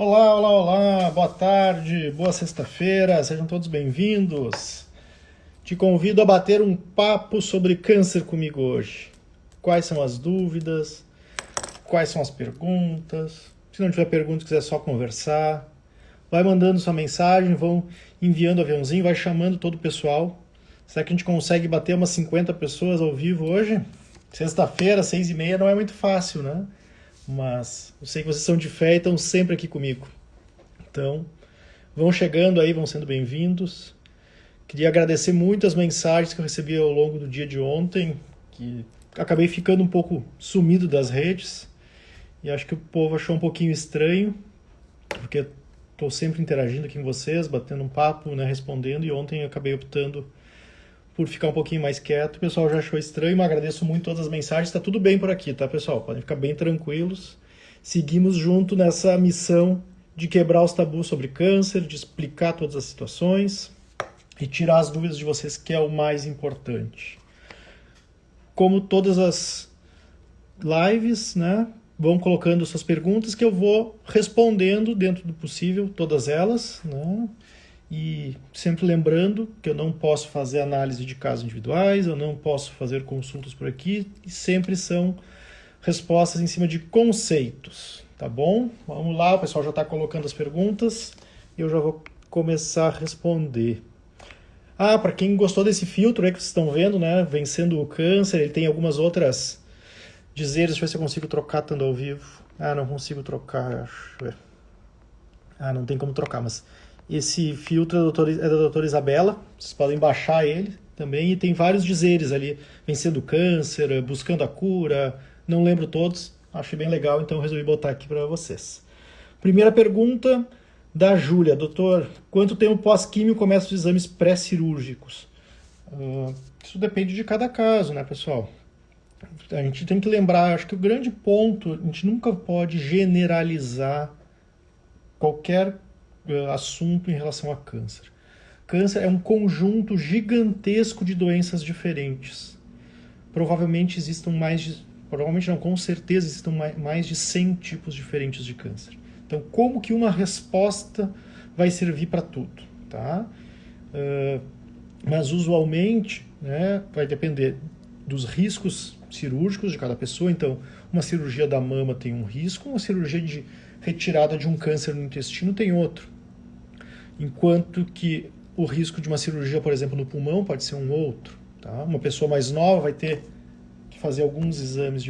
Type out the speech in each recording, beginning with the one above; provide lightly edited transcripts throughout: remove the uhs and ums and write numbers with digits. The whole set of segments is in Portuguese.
Olá, olá, olá, boa tarde, boa sexta-feira, sejam todos bem-vindos. Te convido a bater um papo sobre câncer comigo hoje. Quais são as dúvidas? Quais são as perguntas? Se não tiver pergunta, quiser só conversar, vai mandando sua mensagem, vão enviando o aviãozinho, vai chamando todo o pessoal. Será que a gente consegue bater umas 50 pessoas ao vivo hoje? Sexta-feira, 6h30, não é muito fácil, né? Mas eu sei que vocês são de fé e estão sempre aqui comigo. Então, vão chegando aí, vão sendo bem-vindos. Queria agradecer muito as mensagens que eu recebi ao longo do dia de ontem, que acabei ficando um pouco sumido das redes. E acho que o povo achou um pouquinho estranho, porque estou sempre interagindo aqui com vocês, batendo um papo, né, respondendo, e ontem eu acabei optando por ficar um pouquinho mais quieto. O pessoal já achou estranho, mas agradeço muito todas as mensagens. Está tudo bem por aqui, tá, pessoal? Podem ficar bem tranquilos. Seguimos junto nessa missão de quebrar os tabus sobre câncer, de explicar todas as situações e tirar as dúvidas de vocês, que é o mais importante. Como todas as lives, né, vão colocando suas perguntas que eu vou respondendo dentro do possível, todas elas, né? E sempre lembrando que eu não posso fazer análise de casos individuais, eu não posso fazer consultas por aqui, e sempre são respostas em cima de conceitos, tá bom? Vamos lá, o pessoal já está colocando as perguntas e eu já vou começar a responder. Para quem gostou desse filtro aí que vocês estão vendo, né, Vencendo o Câncer, ele tem algumas outras dizeres, deixa eu ver se eu consigo trocar estando ao vivo. Não consigo trocar, acho. Não tem como trocar, mas esse filtro é da doutora Isabela, vocês podem baixar ele também, e tem vários dizeres ali, Vencendo o Câncer, Buscando a Cura, não lembro todos, achei bem legal, então resolvi botar aqui para vocês. Primeira pergunta da Júlia: doutor, quanto tempo pós-químio começam os exames pré-cirúrgicos? Isso depende de cada caso, né, pessoal? A gente tem que lembrar, acho que o grande ponto, a gente nunca pode generalizar qualquer assunto em relação a câncer. Câncer é um conjunto gigantesco de doenças diferentes. Provavelmente existam com certeza existam mais de 100 tipos diferentes de câncer. Então, como que uma resposta vai servir para tudo, tá? Mas usualmente, né, vai depender dos riscos cirúrgicos de cada pessoa. Então, uma cirurgia da mama tem um risco, uma cirurgia de retirada de um câncer no intestino tem outro. Enquanto que o risco de uma cirurgia, por exemplo, no pulmão pode ser um outro. Tá? Uma pessoa mais nova vai ter que fazer alguns exames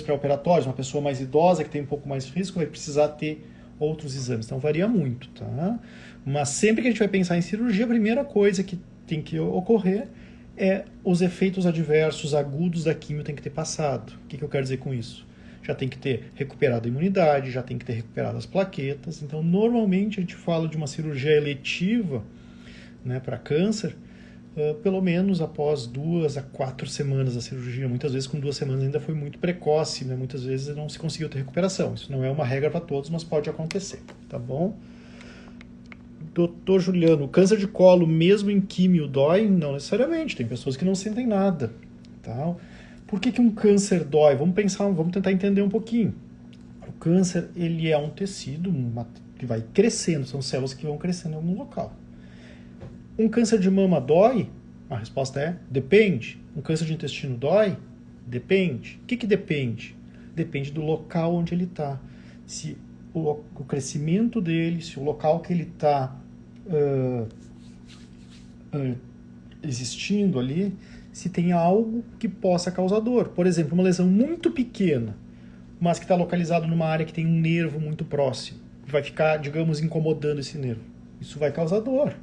pré-operatórios. Uma pessoa mais idosa, que tem um pouco mais de risco, vai precisar ter outros exames. Então varia muito. Tá? Mas sempre que a gente vai pensar em cirurgia, a primeira coisa que tem que ocorrer é os efeitos adversos agudos da quimio tem que ter passado. O que eu quero dizer com isso? Já tem que ter recuperado a imunidade, já tem que ter recuperado as plaquetas. Então, normalmente, a gente fala de uma cirurgia eletiva, né, para câncer, pelo menos após 2 a 4 semanas da cirurgia. Muitas vezes, com 2 semanas, ainda foi muito precoce, né? Muitas vezes não se conseguiu ter recuperação. Isso não é uma regra para todos, mas pode acontecer, tá bom? Doutor Juliano, o câncer de colo, mesmo em químio, dói? Não necessariamente, tem pessoas que não sentem nada, tá? Por que um câncer dói? Vamos tentar entender um pouquinho. O câncer, ele é um tecido que vai crescendo, são células que vão crescendo em algum local. Um câncer de mama dói? A resposta é depende. Um câncer de intestino dói? Depende. O que depende? Depende do local onde ele está. Se o crescimento dele, se o local que ele está existindo ali, se tem algo que possa causar dor. Por exemplo, uma lesão muito pequena, mas que está localizado numa área que tem um nervo muito próximo, que vai ficar, digamos, incomodando esse nervo. Isso vai causar dor.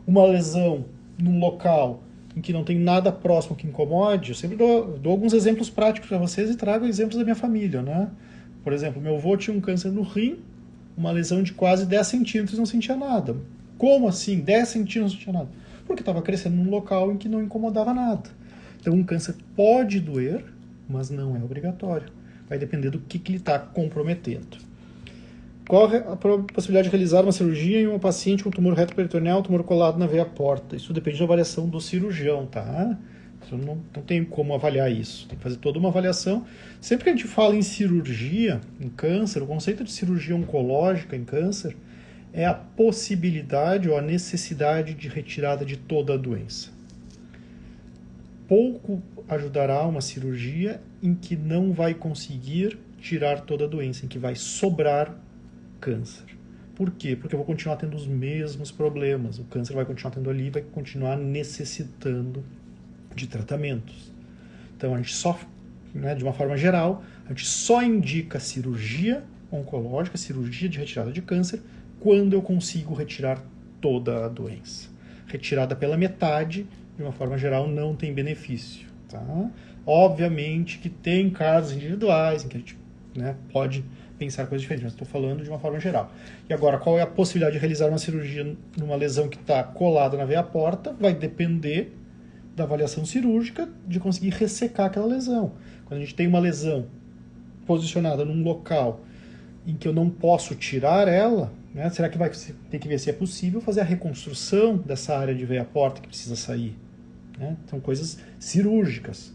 Uma lesão num local em que não tem nada próximo que incomode, eu sempre dou alguns exemplos práticos para vocês e trago exemplos da minha família, né? Por exemplo, meu avô tinha um câncer no rim, uma lesão de quase 10 centímetros e não sentia nada. Como assim? 10 centímetros não sentia nada? Porque estava crescendo num local em que não incomodava nada. Então, um câncer pode doer, mas não é obrigatório. Vai depender do que ele está comprometendo. Qual a possibilidade de realizar uma cirurgia em uma paciente com tumor retroperitoneal, tumor colado na veia porta? Isso depende da avaliação do cirurgião, tá? Eu não tenho como avaliar isso. Tem que fazer toda uma avaliação. Sempre que a gente fala em cirurgia, em câncer, o conceito de cirurgia oncológica em câncer é a possibilidade ou a necessidade de retirada de toda a doença. Pouco ajudará uma cirurgia em que não vai conseguir tirar toda a doença, em que vai sobrar câncer. Por quê? Porque eu vou continuar tendo os mesmos problemas. O câncer vai continuar tendo ali, vai continuar necessitando de tratamentos. Então a gente só, de uma forma geral, a gente só indica cirurgia oncológica, cirurgia de retirada de câncer, quando eu consigo retirar toda a doença. Retirada pela metade, de uma forma geral, não tem benefício. Tá? Obviamente que tem casos individuais em que a gente pode pensar coisas diferentes, mas estou falando de uma forma geral. E agora, qual é a possibilidade de realizar uma cirurgia numa lesão que está colada na veia porta? Vai depender da avaliação cirúrgica de conseguir ressecar aquela lesão. Quando a gente tem uma lesão posicionada num local em que eu não posso tirar ela, será que vai ter que ver se é possível fazer a reconstrução dessa área de veia porta que precisa sair? São coisas cirúrgicas.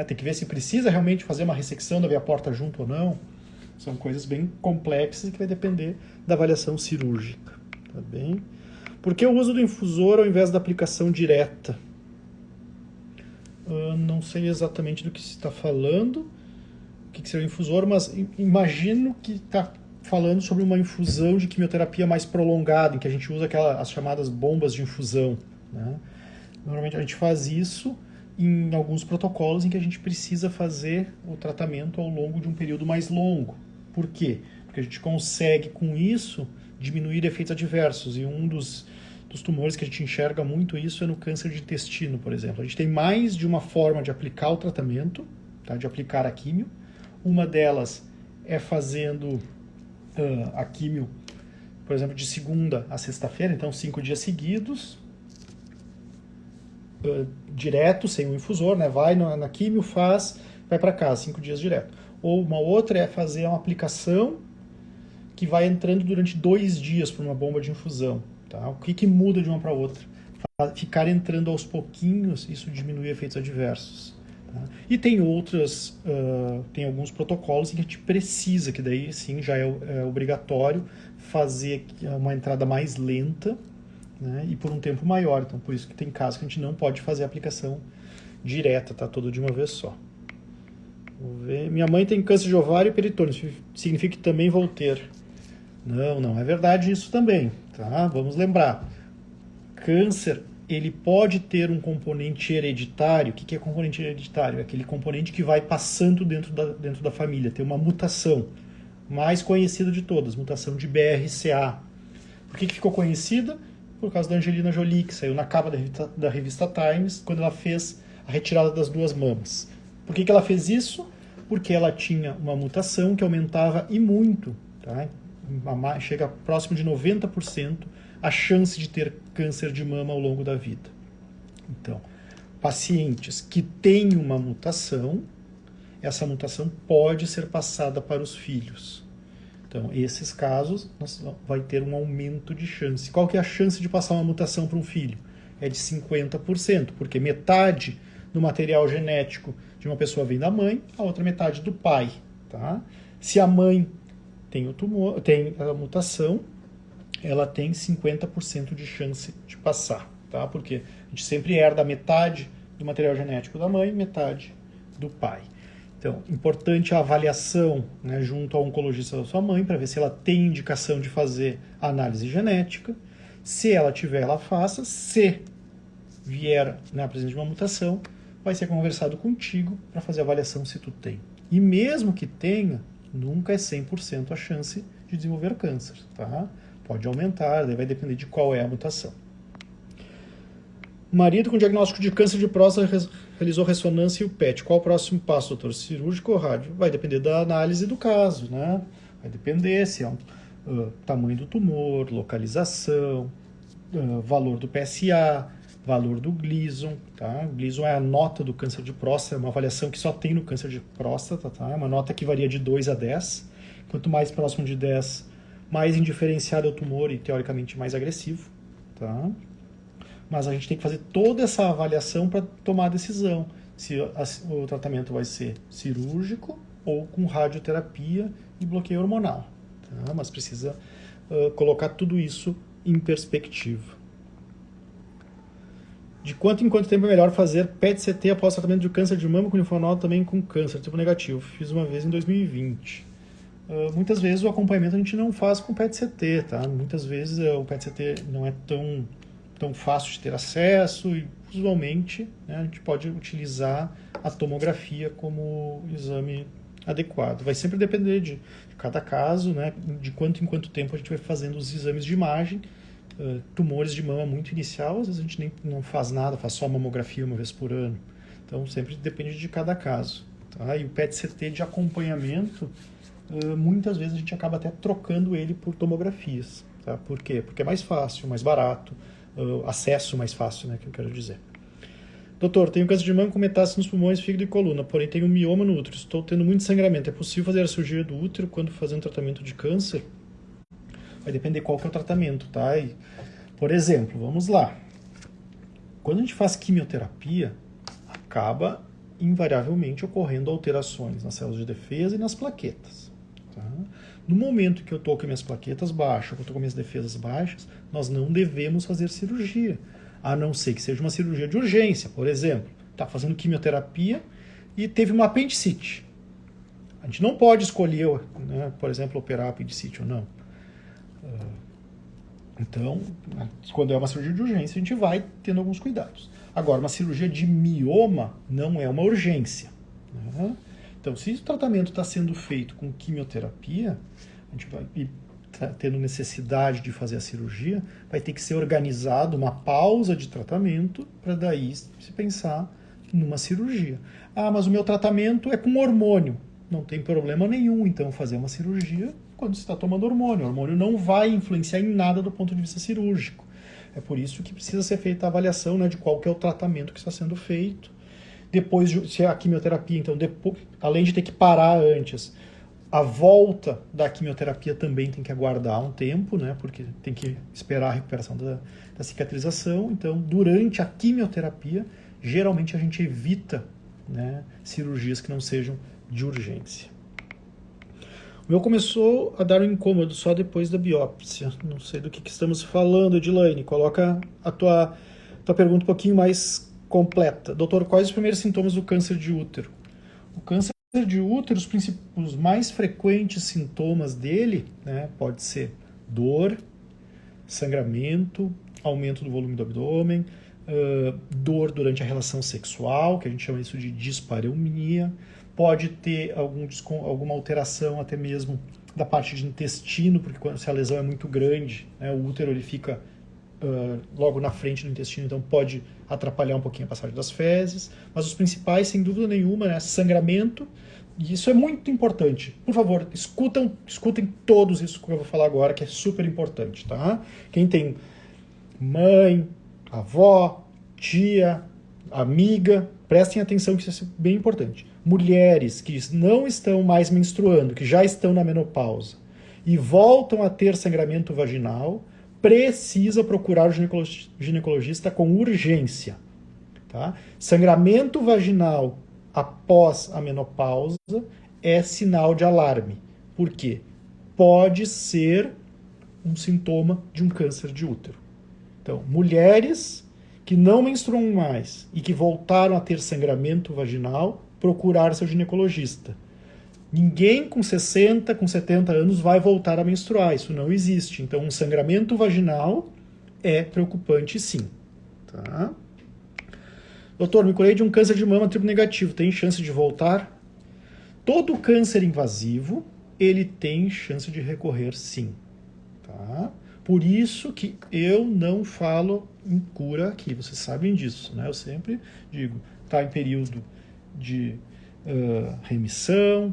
Tem que ver se precisa realmente fazer uma ressecção da veia porta junto ou não. São coisas bem complexas que vai depender da avaliação cirúrgica. Tá bem? Por que o uso do infusor ao invés da aplicação direta? Não sei exatamente do que se está falando, o que seria o infusor, mas imagino que está falando sobre uma infusão de quimioterapia mais prolongada, em que a gente usa as chamadas bombas de infusão. Normalmente a gente faz isso em alguns protocolos em que a gente precisa fazer o tratamento ao longo de um período mais longo. Por quê? Porque a gente consegue, com isso, diminuir efeitos adversos. E um dos tumores que a gente enxerga muito isso é no câncer de intestino, por exemplo. A gente tem mais de uma forma de aplicar o tratamento, de aplicar a químio. Uma delas é fazendo a químio, por exemplo, de segunda a sexta-feira, então 5 dias seguidos, direto, sem o infusor, vai na químio, vai para casa, 5 dias direto. Ou uma outra é fazer uma aplicação que vai entrando durante 2 dias por uma bomba de infusão. Tá? O que muda de uma para outra? Ficar entrando aos pouquinhos, isso diminui efeitos adversos. Tá? E tem tem alguns protocolos em que a gente precisa, que daí sim já é obrigatório fazer uma entrada mais lenta, e por um tempo maior. Então, por isso que tem casos que a gente não pode fazer a aplicação direta, toda de uma vez só. Vou ver. Minha mãe tem câncer de ovário e peritônio, significa que também vou ter. Não é verdade isso também. Tá? Vamos lembrar. Câncer, ele pode ter um componente hereditário. O que é componente hereditário? É aquele componente que vai passando dentro da família, tem uma mutação. Mais conhecida de todas, mutação de BRCA. Por que ficou conhecida? Por causa da Angelina Jolie, que saiu na capa da revista Times, quando ela fez a retirada das 2 mamas. Por que ela fez isso? Porque ela tinha uma mutação que aumentava e muito, chega próximo de 90% a chance de ter câncer de mama ao longo da vida. Então, pacientes que têm uma mutação, essa mutação pode ser passada para os filhos. Então, esses casos, vai ter um aumento de chance. Qual que é a chance de passar uma mutação para um filho? É de 50%, porque metade do material genético de uma pessoa vem da mãe, a outra metade do pai. Tá? Se a mãe tem a mutação, ela tem 50% de chance de passar. Tá? Porque a gente sempre herda metade do material genético da mãe, metade do pai. Então, importante a avaliação junto ao oncologista da sua mãe, para ver se ela tem indicação de fazer análise genética. Se ela tiver, ela faça. Se vier na presença de uma mutação, vai ser conversado contigo para fazer a avaliação se tu tem. E mesmo que tenha, nunca é 100% a chance de desenvolver câncer. Tá? Pode aumentar, daí vai depender de qual é a mutação. Marido com diagnóstico de câncer de próstata realizou ressonância e o PET. Qual o próximo passo, doutor? Cirúrgico ou rádio? Vai depender da análise do caso, Vai depender se é tamanho do tumor, localização, valor do PSA, valor do Gleason, tá? O Gleason é a nota do câncer de próstata, é uma avaliação que só tem no câncer de próstata, tá? É uma nota que varia de 2 a 10. Quanto mais próximo de 10, mais indiferenciado é o tumor e, teoricamente, mais agressivo, tá? mas a gente tem que fazer toda essa avaliação para tomar a decisão se o tratamento vai ser cirúrgico ou com radioterapia e bloqueio hormonal. Tá? Mas precisa colocar tudo isso em perspectiva. De quanto em quanto tempo é melhor fazer PET-CT após tratamento de câncer de mama com linfonodo também com câncer tipo negativo? Fiz uma vez em 2020. Muitas vezes o acompanhamento a gente não faz com PET-CT, tá? Muitas vezes o PET-CT não é tão fácil de ter acesso e usualmente, né, a gente pode utilizar a tomografia como exame adequado. Vai sempre depender de cada caso, né, de quanto em quanto tempo a gente vai fazendo os exames de imagem. Tumores de mama muito inicial, às vezes a gente nem não faz nada, faz só mamografia uma vez por ano. Então sempre depende de cada caso. Tá? E o PET-CT de acompanhamento, muitas vezes a gente acaba até trocando ele por tomografias. Tá? Por quê? Porque é mais fácil, mais barato, acesso mais fácil, né, que eu quero dizer. Doutor, tenho câncer de mama com metástase nos pulmões, fígado e coluna, porém tenho um mioma no útero. Estou tendo muito sangramento. É possível fazer a cirurgia do útero quando fazendo tratamento de câncer? Vai depender qual que é o tratamento, tá? E, por exemplo, vamos lá. Quando a gente faz quimioterapia, acaba invariavelmente ocorrendo alterações nas células de defesa e nas plaquetas. Tá? No momento que eu estou com minhas plaquetas baixas, que eu estou com minhas defesas baixas, nós não devemos fazer cirurgia, a não ser que seja uma cirurgia de urgência. Por exemplo, está fazendo quimioterapia e teve uma apendicite. A gente não pode escolher, né, por exemplo, operar apendicite ou não. Então, quando é uma cirurgia de urgência, a gente vai tendo alguns cuidados. Agora, uma cirurgia de mioma não é uma urgência. Né? Então, se o tratamento está sendo feito com quimioterapia, a gente vai tendo necessidade de fazer a cirurgia, vai ter que ser organizado uma pausa de tratamento para daí se pensar numa cirurgia. Ah, mas o meu tratamento é com hormônio. Não tem problema nenhum, então, fazer uma cirurgia quando você está tomando hormônio. O hormônio não vai influenciar em nada do ponto de vista cirúrgico. É por isso que precisa ser feita a avaliação, né, de qual que é o tratamento que está sendo feito. Depois, se é a quimioterapia, então, depois, além de ter que parar antes, a volta da quimioterapia também tem que aguardar um tempo, né, porque tem que esperar a recuperação da cicatrização. Então, durante a quimioterapia, geralmente a gente evita, né, cirurgias que não sejam de urgência. O meu começou a dar um incômodo só depois da biópsia. Não sei do que estamos falando, Edilaine. Coloca a tua pergunta um pouquinho mais completa. Doutor, quais os primeiros sintomas do câncer de útero? O câncer de útero, os mais frequentes sintomas dele, né, pode ser dor, sangramento, aumento do volume do abdômen, dor durante a relação sexual, que a gente chama isso de dispareunia. Pode ter alguma alteração até mesmo da parte de intestino, porque se a lesão é muito grande, né, o útero ele fica logo na frente do intestino, então pode atrapalhar um pouquinho a passagem das fezes. Mas os principais, sem dúvida nenhuma, né, sangramento, e isso é muito importante. Por favor, escutem todos isso que eu vou falar agora, que é super importante, tá? Quem tem mãe, avó, tia, amiga, prestem atenção que isso é bem importante. Mulheres que não estão mais menstruando, que já estão na menopausa e voltam a ter sangramento vaginal, precisa procurar o ginecologista com urgência. Tá? Sangramento vaginal após a menopausa é sinal de alarme. Por quê? Pode ser um sintoma de um câncer de útero. Então, mulheres que não menstruam mais e que voltaram a ter sangramento vaginal, procurar seu ginecologista. Ninguém com 60, com 70 anos vai voltar a menstruar, isso não existe. Então, um sangramento vaginal é preocupante, sim. Tá? Doutor, me curei de um câncer de mama triplo negativo, tem chance de voltar? Todo câncer invasivo, ele tem chance de recorrer, sim. Tá? Por isso que eu não falo em cura aqui, vocês sabem disso, né? Eu sempre digo, está em período de remissão,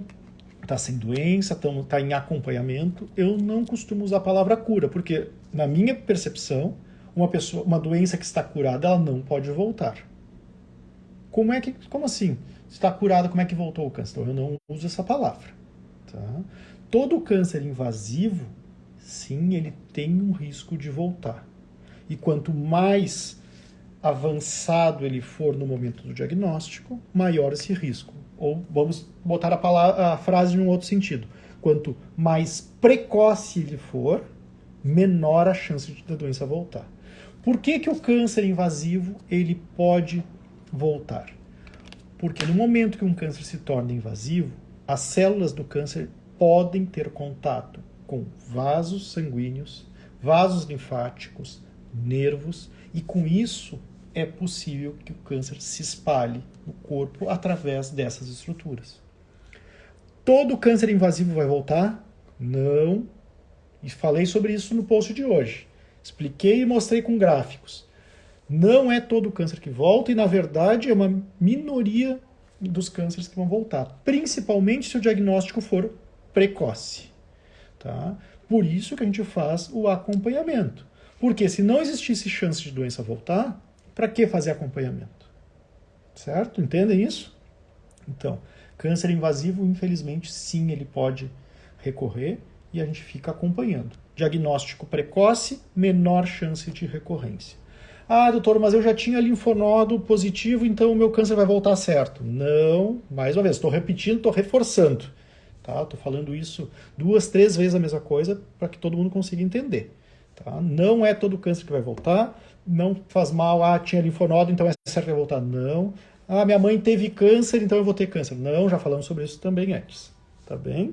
está sem doença, está em acompanhamento. Eu não costumo usar a palavra cura, porque, na minha percepção, uma doença que está curada, ela não pode voltar. Como assim? Está curada, como é que voltou o câncer? Então, eu não uso essa palavra. Tá? Todo câncer invasivo, sim, ele tem um risco de voltar. E quanto mais avançado ele for no momento do diagnóstico, maior esse risco. Ou vamos botar a frase em um outro sentido. Quanto mais precoce ele for, menor a chance da doença voltar. Por que o câncer invasivo ele pode voltar? Porque no momento que um câncer se torna invasivo, as células do câncer podem ter contato com vasos sanguíneos, vasos linfáticos, nervos, e com isso é possível que o câncer se espalhe no corpo através dessas estruturas. Todo câncer invasivo vai voltar? Não. E falei sobre isso no post de hoje. Expliquei e mostrei com gráficos. Não é todo câncer que volta e, na verdade, é uma minoria dos cânceres que vão voltar. Principalmente se o diagnóstico for precoce. Tá? Por isso que a gente faz o acompanhamento. Porque se não existisse chance de doença voltar, para que fazer acompanhamento? Certo? Entendem isso? Então, câncer invasivo, infelizmente, sim, ele pode recorrer e a gente fica acompanhando. Diagnóstico precoce, menor chance de recorrência. Ah, doutor, mas eu já tinha linfonodo positivo, então o meu câncer vai voltar certo. Não, mais uma vez, estou repetindo, estou reforçando. Tá? Estou falando isso 2, 3 vezes a mesma coisa para que todo mundo consiga entender. Tá? Não é todo câncer que vai voltar, não faz mal, tinha linfonodo, então é certo que vai voltar. Não. Minha mãe teve câncer, então eu vou ter câncer. Não, já falamos sobre isso também antes. Tá bem?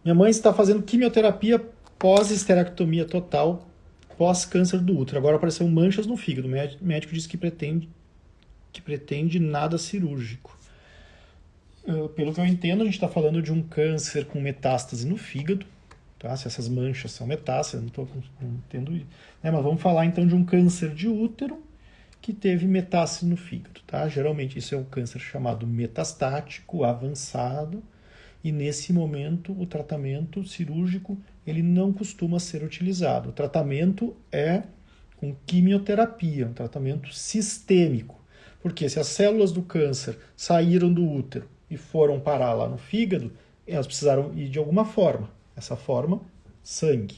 Minha mãe está fazendo quimioterapia pós-esterectomia total, pós-câncer do útero. Agora apareceram manchas no fígado. O médico disse que pretende nada cirúrgico. Pelo que eu entendo, a gente está falando de um câncer com metástase no fígado. Tá? Se essas manchas são metástases, não entendo isso. Mas vamos falar então de um câncer de útero que teve metástase no fígado. Tá? Geralmente isso é um câncer chamado metastático, avançado, e nesse momento o tratamento cirúrgico ele não costuma ser utilizado. O tratamento é com quimioterapia, um tratamento sistêmico. Porque se as células do câncer saíram do útero e foram parar lá no fígado, elas precisaram ir de alguma forma. Essa forma, sangue.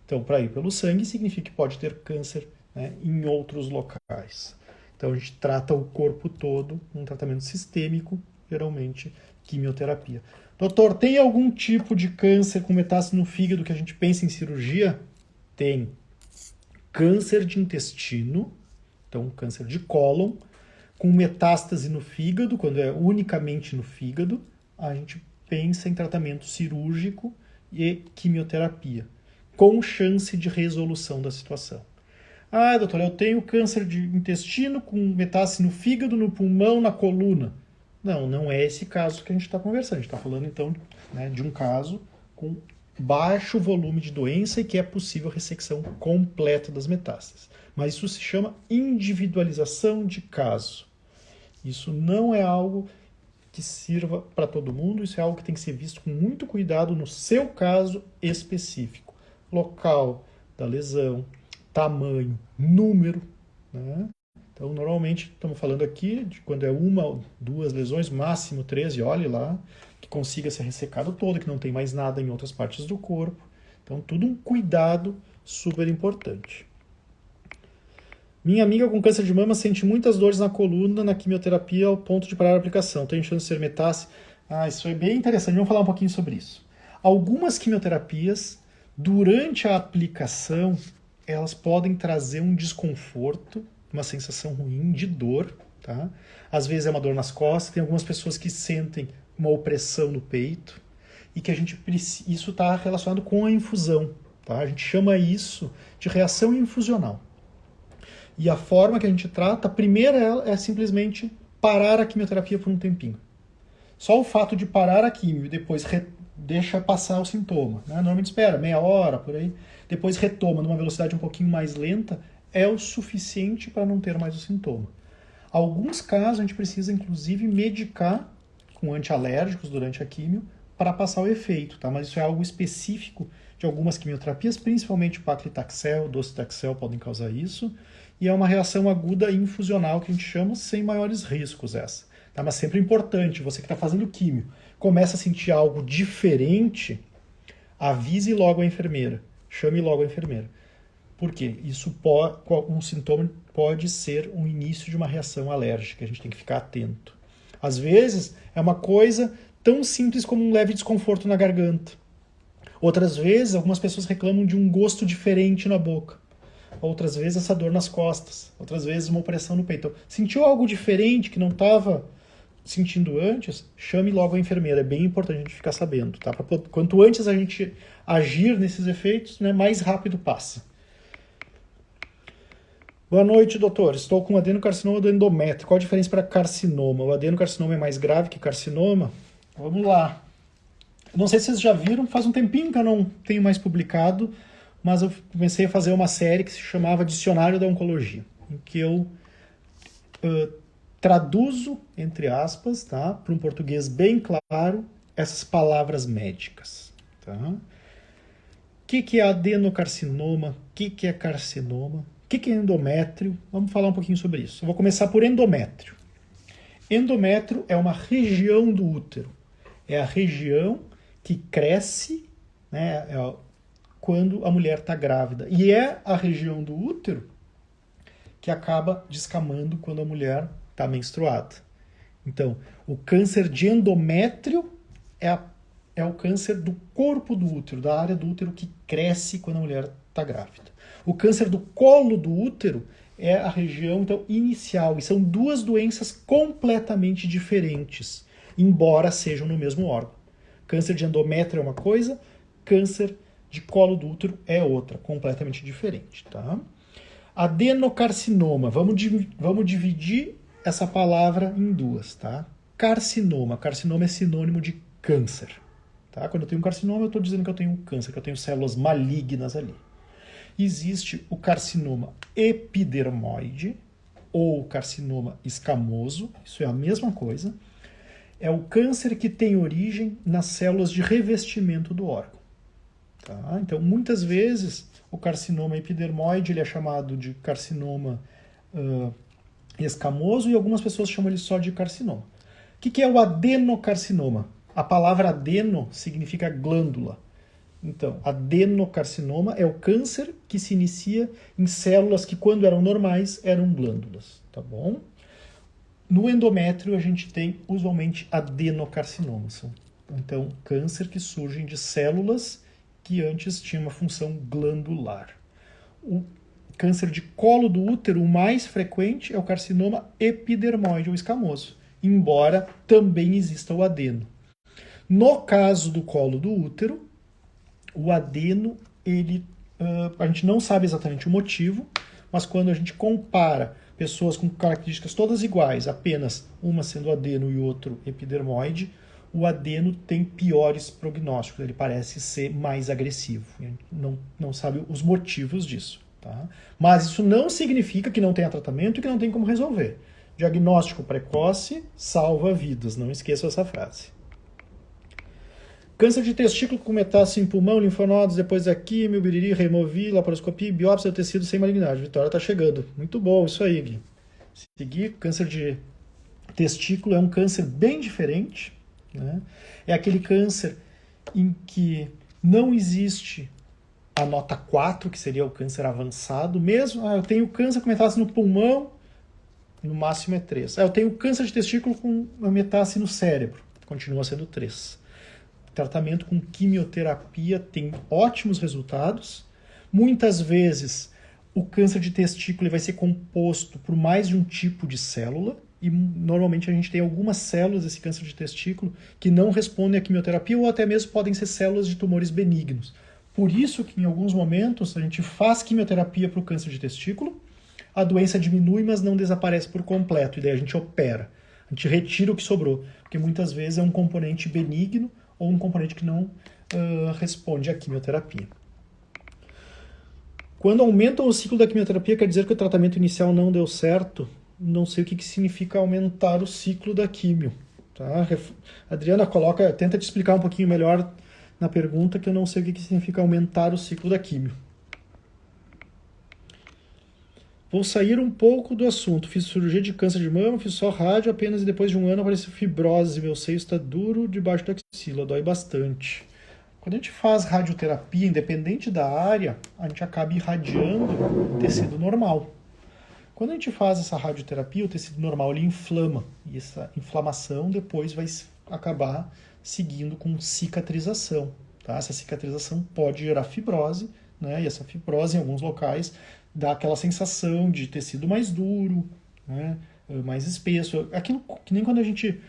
Então, para ir pelo sangue, significa que pode ter câncer, né, em outros locais. Então, a gente trata o corpo todo, um tratamento sistêmico, geralmente quimioterapia. Doutor, tem algum tipo de câncer com metástase no fígado que a gente pensa em cirurgia? Tem. Câncer de intestino, então câncer de cólon, com metástase no fígado, quando é unicamente no fígado, a gente pensa em tratamento cirúrgico e quimioterapia, com chance de resolução da situação. Doutor, eu tenho câncer de intestino com metástase no fígado, no pulmão, na coluna. Não é esse caso que a gente está conversando. A gente está falando, então, né, de um caso com baixo volume de doença e que é possível ressecção completa das metástases. Mas isso se chama individualização de caso. Isso não é algo que sirva para todo mundo, isso é algo que tem que ser visto com muito cuidado no seu caso específico. Local da lesão, tamanho, número, né? Então, normalmente, estamos falando aqui de quando é 1 ou 2 lesões, máximo 13, olhe lá, que consiga ser ressecado todo, que não tem mais nada em outras partes do corpo. Então, tudo um cuidado super importante. Minha amiga com câncer de mama sente muitas dores na coluna, na quimioterapia, ao ponto de parar a aplicação. Tem chance de ser metástase? Isso é bem interessante. Vamos falar um pouquinho sobre isso. Algumas quimioterapias, durante a aplicação, elas podem trazer um desconforto, uma sensação ruim de dor, tá? Às vezes é uma dor nas costas, tem algumas pessoas que sentem uma opressão no peito e que isso está relacionado com a infusão, tá? A gente chama isso de reação infusional. E a forma que a gente trata, a primeira é simplesmente parar a quimioterapia por um tempinho. Só o fato de parar a quimio e depois deixa passar o sintoma, né? Normalmente espera meia hora, por aí, depois retoma numa velocidade um pouquinho mais lenta, é o suficiente para não ter mais o sintoma. Alguns casos a gente precisa, inclusive, medicar com antialérgicos durante a quimio para passar o efeito, tá? Mas isso é algo específico de algumas quimioterapias, principalmente paclitaxel, docetaxel podem causar isso, e é uma reação aguda infusional que a gente chama sem maiores riscos essa. Tá? Mas sempre importante, você que está fazendo quimio, começa a sentir algo diferente, avise logo a enfermeira, chame logo a enfermeira. Por quê? Um sintoma pode ser um início de uma reação alérgica, a gente tem que ficar atento. Às vezes, é uma coisa tão simples como um leve desconforto na garganta. Outras vezes, algumas pessoas reclamam de um gosto diferente na boca. Outras vezes, essa dor nas costas. Outras vezes, uma opressão no peito. Então, sentiu algo diferente que não estava sentindo antes? Chame logo a enfermeira. É bem importante a gente ficar sabendo. Tá? Quanto antes a gente agir nesses efeitos, né, mais rápido passa. Boa noite, doutor. Estou com adenocarcinoma do endométrio. Qual a diferença para carcinoma? O adenocarcinoma é mais grave que carcinoma? Vamos lá. Não sei se vocês já viram, faz um tempinho que eu não tenho mais publicado, mas eu comecei a fazer uma série que se chamava Dicionário da Oncologia, em que eu traduzo, entre aspas, tá, para um português bem claro, essas palavras médicas. Tá? O que é adenocarcinoma? O que é carcinoma? O que é endométrio? Vamos falar um pouquinho sobre isso. Eu vou começar por endométrio. Endométrio é uma região do útero. É a região que cresce, né, quando a mulher está grávida. E é a região do útero que acaba descamando quando a mulher está menstruada. Então, o câncer de endométrio é o câncer do corpo do útero, da área do útero que cresce quando a mulher está grávida. O câncer do colo do útero é a região então, inicial, e são duas doenças completamente diferentes, embora sejam no mesmo órgão. Câncer de endométrio é uma coisa, câncer de colo do útero é outra, completamente diferente. Tá? Adenocarcinoma, vamos dividir essa palavra em duas. Tá? Carcinoma é sinônimo de câncer. Tá? Quando eu tenho um carcinoma, eu estou dizendo que eu tenho um câncer, que eu tenho células malignas ali. Existe o carcinoma epidermoide ou carcinoma escamoso, isso é a mesma coisa. É o câncer que tem origem nas células de revestimento do órgão. Tá? Então, muitas vezes, o carcinoma epidermoide ele é chamado de carcinoma escamoso e algumas pessoas chamam ele só de carcinoma. O que é o adenocarcinoma? A palavra adeno significa glândula. Então, adenocarcinoma é o câncer que se inicia em células que, quando eram normais, eram glândulas. Tá bom? No endométrio, a gente tem, usualmente, adenocarcinomas. Então, câncer que surgem de células que antes tinham uma função glandular. O câncer de colo do útero, o mais frequente, é o carcinoma epidermoide ou escamoso, embora também exista o adeno. No caso do colo do útero, o adeno, a gente não sabe exatamente o motivo, mas quando a gente compara pessoas com características todas iguais, apenas uma sendo adeno e outro epidermoide, o adeno tem piores prognósticos, ele parece ser mais agressivo. A gente não sabe os motivos disso. Tá? Mas isso não significa que não tenha tratamento e que não tem como resolver. Diagnóstico precoce salva vidas, não esqueça essa frase. Câncer de testículo com metástase em pulmão, linfonodos, depois da quimio, biriri, removi, laparoscopia, biópsia do tecido sem malignidade. Vitória está chegando. Muito bom, isso aí, Gui. Seguir, câncer de testículo é um câncer bem diferente. Né? É aquele câncer em que não existe a nota 4, que seria o câncer avançado. Mesmo, eu tenho câncer com metástase no pulmão, no máximo é 3. Eu tenho câncer de testículo com uma metástase no cérebro, continua sendo 3. Tratamento com quimioterapia tem ótimos resultados. Muitas vezes o câncer de testículo vai ser composto por mais de um tipo de célula e normalmente a gente tem algumas células desse câncer de testículo que não respondem à quimioterapia ou até mesmo podem ser células de tumores benignos. Por isso que em alguns momentos a gente faz quimioterapia para o câncer de testículo, a doença diminui, mas não desaparece por completo, e daí a gente opera. A gente retira o que sobrou, porque muitas vezes é um componente benigno ou um componente que não responde à quimioterapia. Quando aumentam o ciclo da quimioterapia, quer dizer que o tratamento inicial não deu certo? Não sei o que significa aumentar o ciclo da quimio. Tá? Adriana, tenta te explicar um pouquinho melhor na pergunta, que eu não sei o que significa aumentar o ciclo da quimio. Vou sair um pouco do assunto. Fiz cirurgia de câncer de mama, fiz só rádio apenas e depois de um ano apareceu fibrose. Meu seio está duro debaixo da axila, dói bastante. Quando a gente faz radioterapia, independente da área, a gente acaba irradiando tecido normal. Quando a gente faz essa radioterapia, o tecido normal ele inflama. E essa inflamação depois vai acabar seguindo com cicatrização. Tá? Essa cicatrização pode gerar fibrose, né? E essa fibrose, em alguns locais, dá aquela sensação de tecido mais duro, né? Mais espesso. Aquilo que nem quando a gente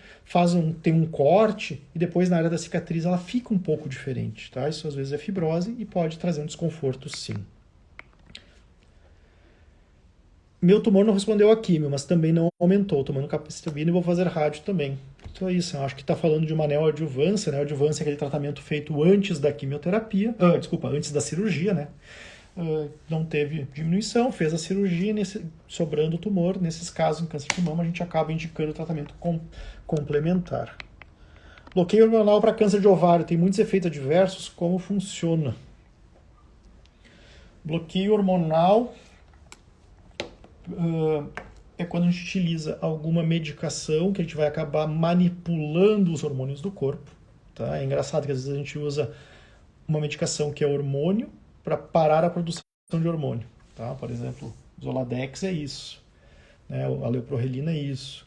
tem um corte e depois na área da cicatriz ela fica um pouco diferente. Tá? Isso às vezes é fibrose e pode trazer um desconforto, sim. Meu tumor não respondeu à químio, mas também não aumentou. Tomando capecitabina e vou fazer rádio também. Então é isso, eu acho que está falando de uma neoadjuvância. Neoadjuvância é aquele tratamento feito antes da quimioterapia, antes da cirurgia, né? Não teve diminuição, fez a cirurgia, sobrando o tumor. Nesses casos, em câncer de mama, a gente acaba indicando o tratamento complementar. Bloqueio hormonal para câncer de ovário tem muitos efeitos adversos. Como funciona? Bloqueio hormonal é quando a gente utiliza alguma medicação que a gente vai acabar manipulando os hormônios do corpo. Tá? É engraçado que às vezes a gente usa uma medicação que é hormônio para parar a produção de hormônio. Tá? Por exemplo, o Zoladex é isso, né? A leuprorelina é isso.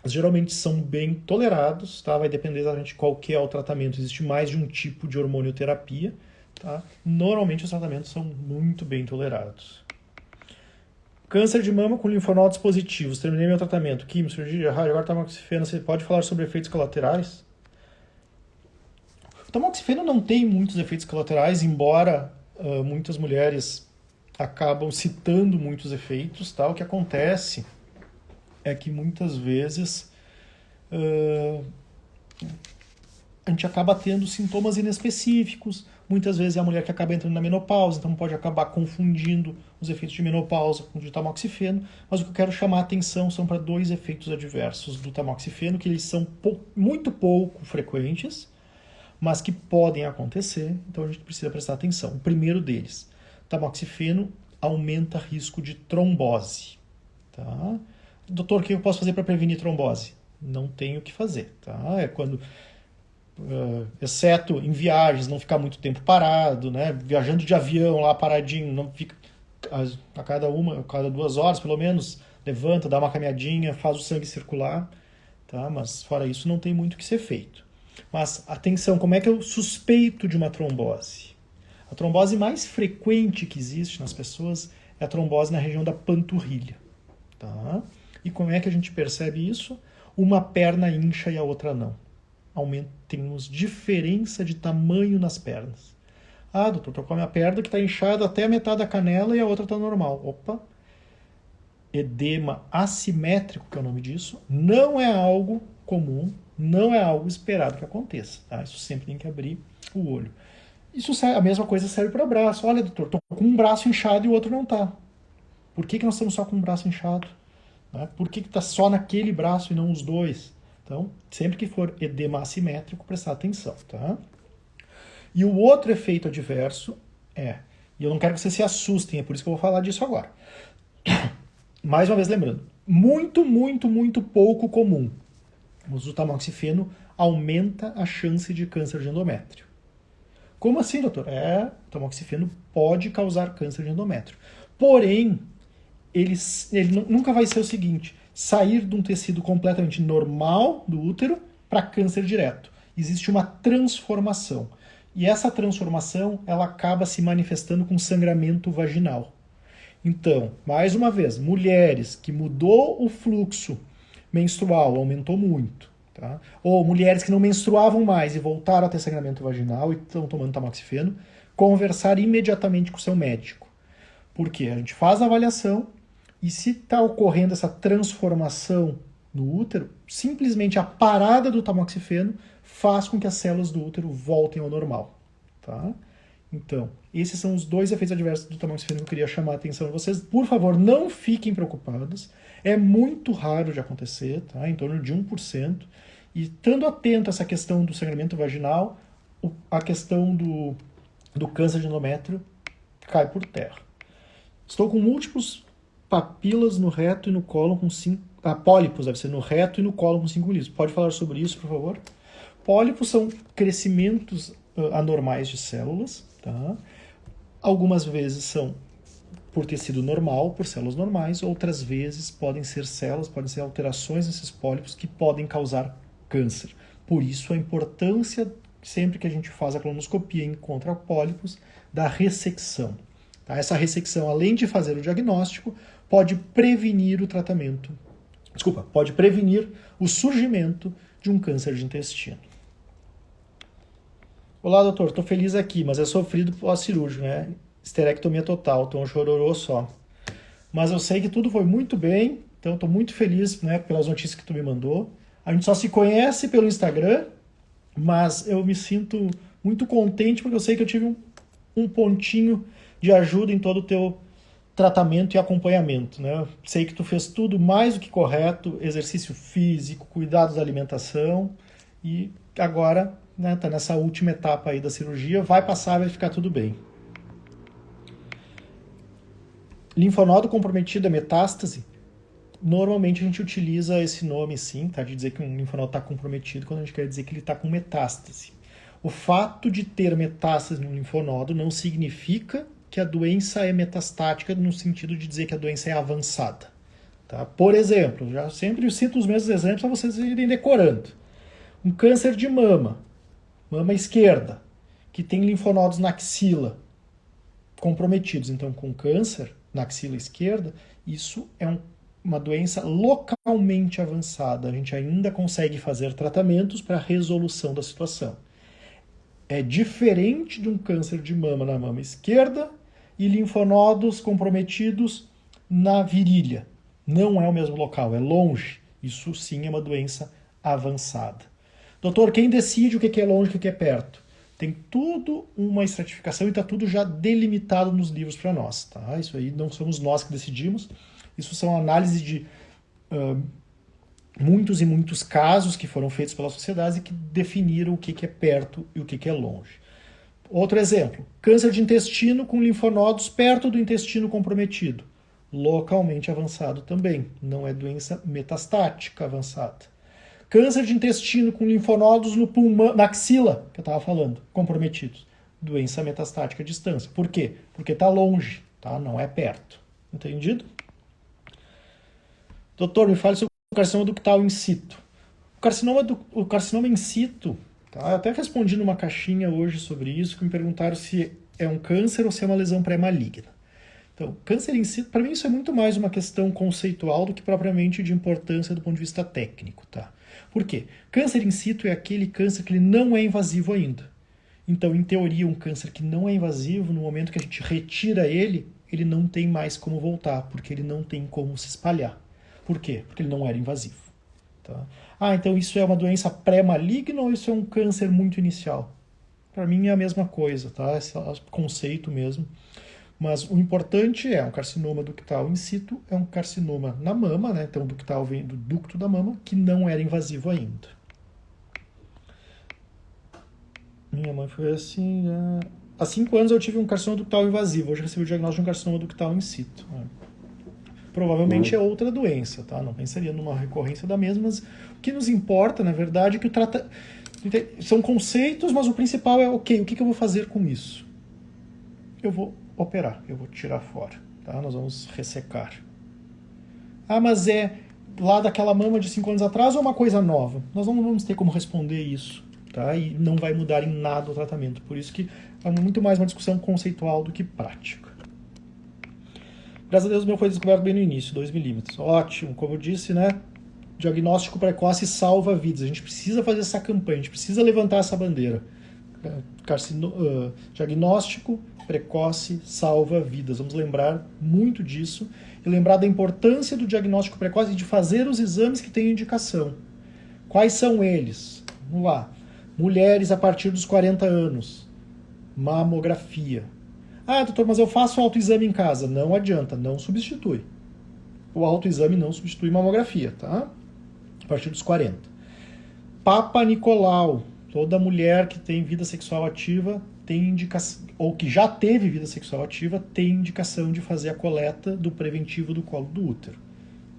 Geralmente são bem tolerados, tá? Vai depender exatamente de qual que é o tratamento. Existe mais de um tipo de hormonioterapia. Tá? Normalmente os tratamentos são muito bem tolerados. Câncer de mama com linfonodos positivos. Terminei meu tratamento. Quimio, cirurgia, rádio, agora tamoxifeno. Você pode falar sobre efeitos colaterais? O tamoxifeno não tem muitos efeitos colaterais, embora muitas mulheres acabam citando muitos efeitos. Tá? O que acontece é que muitas vezes a gente acaba tendo sintomas inespecíficos. Muitas vezes é a mulher que acaba entrando na menopausa, então pode acabar confundindo os efeitos de menopausa com o de tamoxifeno. Mas o que eu quero chamar a atenção são para 2 efeitos adversos do tamoxifeno, que eles são muito pouco frequentes, mas que podem acontecer, então a gente precisa prestar atenção. O primeiro deles, tamoxifeno aumenta risco de trombose. Tá? Doutor, o que eu posso fazer para prevenir trombose? Não tenho o que fazer. Tá? É quando... exceto em viagens, não ficar muito tempo parado, né? Viajando de avião lá paradinho, não fica a cada 2 horas pelo menos, levanta, dá uma caminhadinha, faz o sangue circular, tá? Mas fora isso não tem muito o que ser feito. Mas atenção, como é que eu suspeito de uma trombose? A trombose mais frequente que existe nas pessoas é a trombose na região da panturrilha, tá? E como é que a gente percebe isso? Uma perna incha e a outra não. Temos diferença de tamanho nas pernas. Ah, doutor, tô com a minha perna que está inchada até a metade da canela e a outra está normal. Opa! Edema assimétrico, que é o nome disso, não é algo comum, não é algo esperado que aconteça. Tá? Isso sempre tem que abrir o olho. A mesma coisa serve para o braço. Olha, doutor, tô com um braço inchado e o outro não tá. Por que nós estamos só com um braço inchado? Né? Por que está só naquele braço e não os dois? Então, sempre que for edema assimétrico, prestar atenção, tá? E o outro efeito adverso e eu não quero que vocês se assustem, é por isso que eu vou falar disso agora. Mais uma vez lembrando, muito, muito, muito pouco comum. O uso do tamoxifeno aumenta a chance de câncer de endométrio. Como assim, doutor? O tamoxifeno pode causar câncer de endométrio. Porém, ele nunca vai ser o seguinte... sair de um tecido completamente normal do útero para câncer direto. Existe uma transformação. E essa transformação ela acaba se manifestando com sangramento vaginal. Então, mais uma vez, mulheres que mudou o fluxo menstrual, aumentou muito. Tá? Ou mulheres que não menstruavam mais e voltaram a ter sangramento vaginal e estão tomando tamoxifeno, conversar imediatamente com o seu médico. Por quê? A gente faz a avaliação. E se está ocorrendo essa transformação no útero, simplesmente a parada do tamoxifeno faz com que as células do útero voltem ao normal. Tá? Então, esses são os 2 efeitos adversos do tamoxifeno que eu queria chamar a atenção de vocês. Por favor, não fiquem preocupados. É muito raro de acontecer, tá? Em torno de 1%. E estando atento a essa questão do sangramento vaginal, a questão do câncer de endométrio cai por terra. Estou com múltiplos papilas no reto e no cólon com 5... pólipos, deve ser no reto e no cólon com 5 litros. Pode falar sobre isso, por favor? Pólipos são crescimentos anormais de células, tá? Algumas vezes são por tecido normal, por células normais, outras vezes podem ser células, podem ser alterações nesses pólipos que podem causar câncer. Por isso a importância, sempre que a gente faz a colonoscopia e encontra pólipos, da ressecção. Tá? Essa ressecção, além de fazer o diagnóstico, pode prevenir o tratamento. Desculpa, pode prevenir o surgimento de um câncer de intestino. Olá, doutor, estou feliz aqui, mas é sofrido pós-cirúrgico, né? Esterectomia total, então um chororô só. Mas eu sei que tudo foi muito bem, então estou muito feliz, né, pelas notícias que tu me mandou. A gente só se conhece pelo Instagram, mas eu me sinto muito contente porque eu sei que eu tive um pontinho de ajuda em todo o teu tratamento e acompanhamento, né? Eu sei que tu fez tudo mais do que correto, exercício físico, cuidados da alimentação e agora, né, tá nessa última etapa aí da cirurgia, vai passar, vai ficar tudo bem. Linfonodo comprometido é metástase? Normalmente a gente utiliza esse nome sim, tá? De dizer que um linfonodo está comprometido quando a gente quer dizer que ele está com metástase. O fato de ter metástase no linfonodo não significa que a doença é metastática no sentido de dizer que a doença é avançada. Tá? Por exemplo, já sempre cito os mesmos exemplos para vocês irem decorando. Um câncer de mama, mama esquerda, que tem linfonodos na axila comprometidos, então com câncer na axila esquerda, isso é uma doença localmente avançada. A gente ainda consegue fazer tratamentos para resolução da situação. É diferente de um câncer de mama na mama esquerda e linfonodos comprometidos na virilha. Não é o mesmo local, é longe. Isso sim é uma doença avançada. Doutor, quem decide o que é longe e o que é perto? Tem tudo uma estratificação e está tudo já delimitado nos livros para nós. Tá? Isso aí não somos nós que decidimos. Isso são análises de muitos e muitos casos que foram feitos pela sociedade e que definiram o que é perto e o que é longe. Outro exemplo, câncer de intestino com linfonodos perto do intestino comprometido. Localmente avançado também, não é doença metastática avançada. Câncer de intestino com linfonodos no pulmão, na axila, que eu estava falando, comprometidos. Doença metastática à distância. Por quê? Porque está longe, tá? Não é perto. Entendido? Doutor, me fale sobre o carcinoma ductal in situ. O carcinoma in situ, tá? Eu até respondi numa caixinha hoje sobre isso, que me perguntaram se é um câncer ou se é uma lesão pré-maligna. Então, câncer in situ, para mim isso é muito mais uma questão conceitual do que propriamente de importância do ponto de vista técnico, tá? Por quê? Câncer in situ é aquele câncer que ele não é invasivo ainda. Então, em teoria, um câncer que não é invasivo, no momento que a gente retira ele não tem mais como voltar, porque ele não tem como se espalhar. Por quê? Porque ele não era invasivo. Tá? Então isso é uma doença pré-maligna ou isso é um câncer muito inicial? Para mim é a mesma coisa, tá? Esse conceito mesmo. Mas o importante é um carcinoma ductal in situ, é um carcinoma na mama, né? Então o ductal vem do ducto da mama, que não era invasivo ainda. Minha mãe foi assim... Há 5 anos eu tive um carcinoma ductal invasivo, hoje recebi o diagnóstico de um carcinoma ductal in situ. Provavelmente é outra doença, tá? Não pensaria numa recorrência da mesma, mas o que nos importa, na verdade, é que são conceitos, mas o principal é, ok, o que eu vou fazer com isso? Eu vou operar, eu vou tirar fora, tá? Nós vamos ressecar. Mas é lá daquela mama de 5 anos atrás ou uma coisa nova? Nós não vamos ter como responder isso, tá? E não vai mudar em nada o tratamento. Por isso que é muito mais uma discussão conceitual do que prática. Graças a Deus o meu foi descoberto bem no início, 2 milímetros. Ótimo, como eu disse, né? Diagnóstico precoce salva vidas. A gente precisa fazer essa campanha, a gente precisa levantar essa bandeira. Diagnóstico precoce salva vidas. Vamos lembrar muito disso e lembrar da importância do diagnóstico precoce e de fazer os exames que têm indicação. Quais são eles? Vamos lá. Mulheres a partir dos 40 anos. Mamografia. Doutor, mas eu faço autoexame em casa. Não adianta, não substitui. O autoexame não substitui mamografia, tá? A partir dos 40. Papa Nicolau. Toda mulher que tem vida sexual ativa tem indicação, ou que já teve vida sexual ativa, tem indicação de fazer a coleta do preventivo do colo do útero.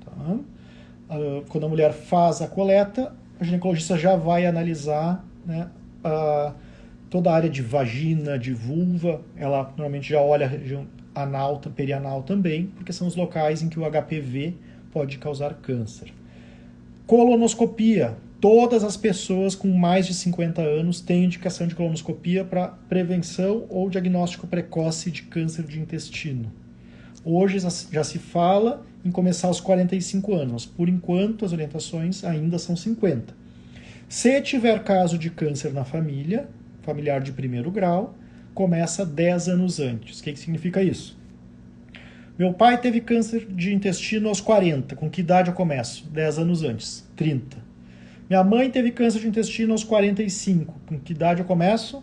Tá? Quando a mulher faz a coleta, a ginecologista já vai analisar né? Toda a área de vagina, de vulva, ela normalmente já olha a região anal, perianal também, porque são os locais em que o HPV pode causar câncer. Colonoscopia. Todas as pessoas com mais de 50 anos têm indicação de colonoscopia para prevenção ou diagnóstico precoce de câncer de intestino. Hoje já se fala em começar aos 45 anos, mas por enquanto as orientações ainda são 50. Se tiver caso de câncer na família, familiar de primeiro grau, começa 10 anos antes. O que significa isso? Meu pai teve câncer de intestino aos 40. Com que idade eu começo? 10 anos antes. 30. Minha mãe teve câncer de intestino aos 45. Com que idade eu começo?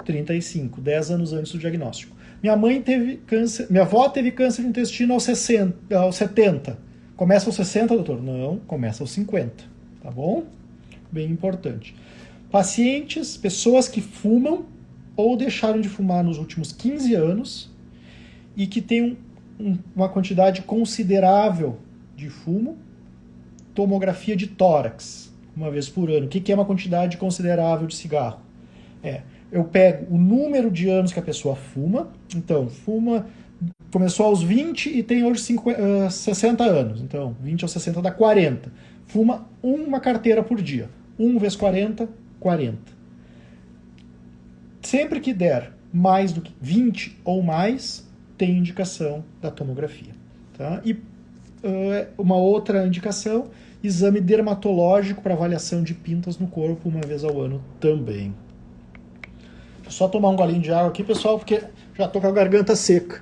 35. 10 anos antes do diagnóstico. Minha avó teve câncer de intestino aos 70. Começa aos 60, doutor? Não, começa aos 50. Tá bom? Bem importante. Pacientes, pessoas que fumam ou deixaram de fumar nos últimos 15 anos e que têm uma quantidade considerável de fumo, tomografia de tórax, uma vez por ano. O que é uma quantidade considerável de cigarro? Eu pego o número de anos que a pessoa fuma, então, começou aos 20 e tem hoje 60 anos, então 20 aos 60 dá 40. Fuma uma carteira por dia. 1 vezes 40, 40. Sempre que der mais do que 20 ou mais, tem indicação da tomografia. Tá? E uma outra indicação, exame dermatológico para avaliação de pintas no corpo uma vez ao ano também. Vou só tomar um golinho de água aqui, pessoal, porque já estou com a garganta seca.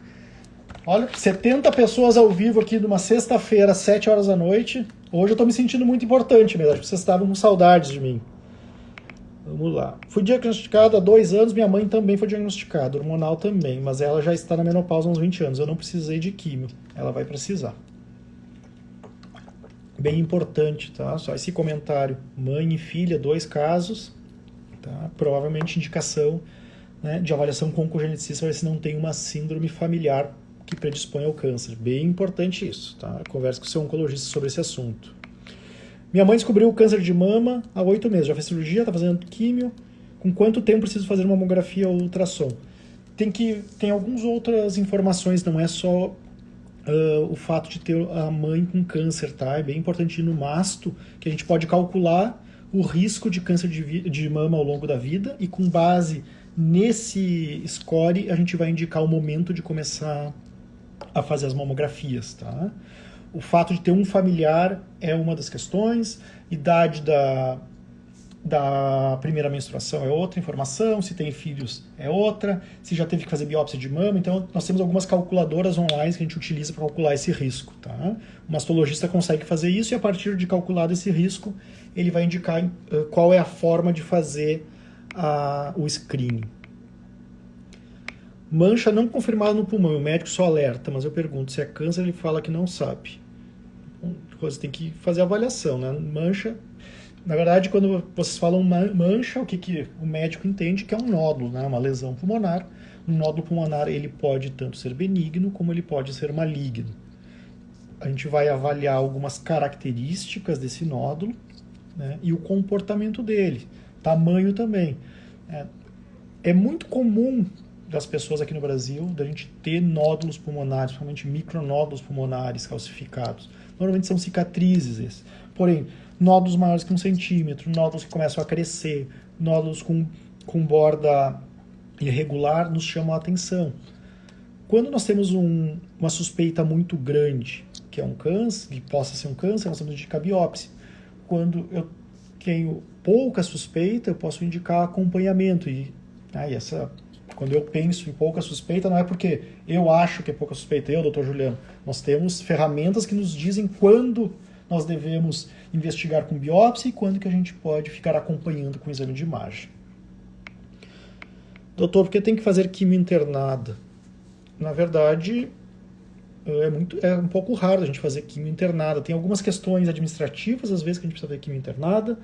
Olha, 70 pessoas ao vivo aqui numa sexta-feira, 7 horas da noite. Hoje eu estou me sentindo muito importante mesmo, acho que vocês estavam com saudades de mim. Vamos lá. Fui diagnosticado há 2 anos, minha mãe também foi diagnosticada, hormonal também, mas ela já está na menopausa há uns 20 anos. Eu não precisei de químio, ela vai precisar. Bem importante, tá? Só esse comentário. Mãe e filha, 2 casos, tá? Provavelmente indicação, né, de avaliação com oncogeneticista para ver se não tem uma síndrome familiar que predispõe ao câncer. Bem importante isso, tá? Converse com o seu oncologista sobre esse assunto. Minha mãe descobriu o câncer de mama há 8 meses. Já fez cirurgia, está fazendo químio. Com quanto tempo preciso fazer uma mamografia ou ultrassom? Tem algumas outras informações, não é só o fato de ter a mãe com câncer, tá? É bem importante ir no masto, que a gente pode calcular o risco de câncer de mama ao longo da vida e com base nesse score a gente vai indicar o momento de começar a fazer as mamografias, tá? O fato de ter um familiar é uma das questões, idade da primeira menstruação é outra informação, se tem filhos é outra, se já teve que fazer biópsia de mama, então nós temos algumas calculadoras online que a gente utiliza para calcular esse risco, tá? O mastologista consegue fazer isso e a partir de calculado esse risco, ele vai indicar qual é a forma de fazer o screening. Mancha não confirmada no pulmão, o médico só alerta, mas eu pergunto, se é câncer, ele fala que não sabe. Você tem que fazer a avaliação, né? Mancha, na verdade, quando vocês falam mancha, o que o médico entende que é um nódulo, né? Uma lesão pulmonar. Um nódulo pulmonar, ele pode tanto ser benigno, como ele pode ser maligno. A gente vai avaliar algumas características desse nódulo, né? E o comportamento dele, tamanho também. É muito comum das pessoas aqui no Brasil, da gente ter nódulos pulmonares, principalmente micronódulos pulmonares calcificados. Normalmente são cicatrizes esses. Porém, nódulos maiores que 1 centímetro, nódulos que começam a crescer, nódulos com borda irregular nos chamam a atenção. Quando nós temos uma suspeita muito grande, que é um câncer, que possa ser um câncer, nós temos que indicar biópsia. Quando eu tenho pouca suspeita, eu posso indicar acompanhamento. Quando eu penso em pouca suspeita, não é porque eu acho que é pouca suspeita, doutor Juliano. Nós temos ferramentas que nos dizem quando nós devemos investigar com biópsia e quando que a gente pode ficar acompanhando com exame de imagem. Doutor, por que tem que fazer quimio internada? Na verdade, é um pouco raro a gente fazer quimio internada. Tem algumas questões administrativas, às vezes, que a gente precisa fazer quimio internada.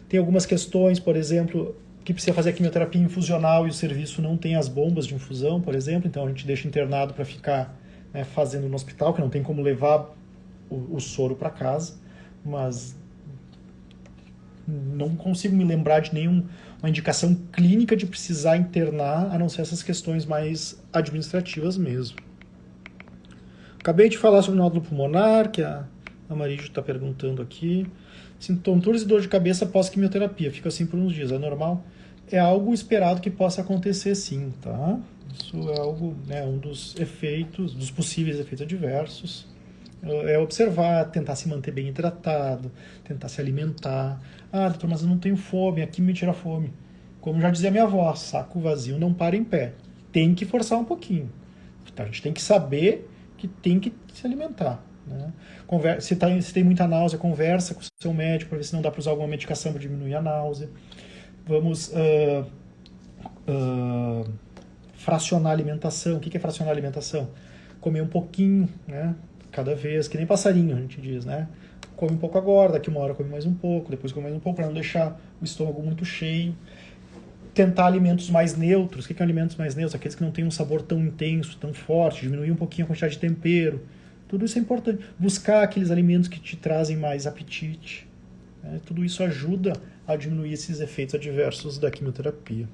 Tem algumas questões, por exemplo, que precisa fazer a quimioterapia infusional e o serviço não tem as bombas de infusão, por exemplo, então a gente deixa internado para ficar, né, fazendo no hospital, que não tem como levar o soro para casa, mas não consigo me lembrar de nenhuma indicação clínica de precisar internar, a não ser essas questões mais administrativas mesmo. Acabei de falar sobre o nódulo pulmonar, que a Marígio está perguntando aqui. Tonturas e dor de cabeça pós-quimioterapia, fica assim por uns dias, é normal? É algo esperado que possa acontecer sim, tá? Isso é algo, né, um dos efeitos, dos possíveis efeitos adversos. É observar, tentar se manter bem hidratado, tentar se alimentar. Ah, doutor, mas eu não tenho fome, aqui me tira fome. Como já dizia minha avó, saco vazio não para em pé. Tem que forçar um pouquinho. A gente tem que saber que tem que se alimentar. Né? Se tem muita náusea, conversa com o seu médico para ver se não dá para usar alguma medicação para diminuir a náusea. Vamos fracionar a alimentação. O que é fracionar a alimentação? Comer um pouquinho, né? Cada vez, que nem passarinho, a gente diz, né? Come um pouco agora, daqui uma hora come mais um pouco, depois come mais um pouco, para não deixar o estômago muito cheio. Tentar alimentos mais neutros. O que é alimentos mais neutros? Aqueles que não têm um sabor tão intenso, tão forte, diminuir um pouquinho a quantidade de tempero. Tudo isso é importante. Buscar aqueles alimentos que te trazem mais apetite. Né? Tudo isso ajuda a diminuir esses efeitos adversos da quimioterapia.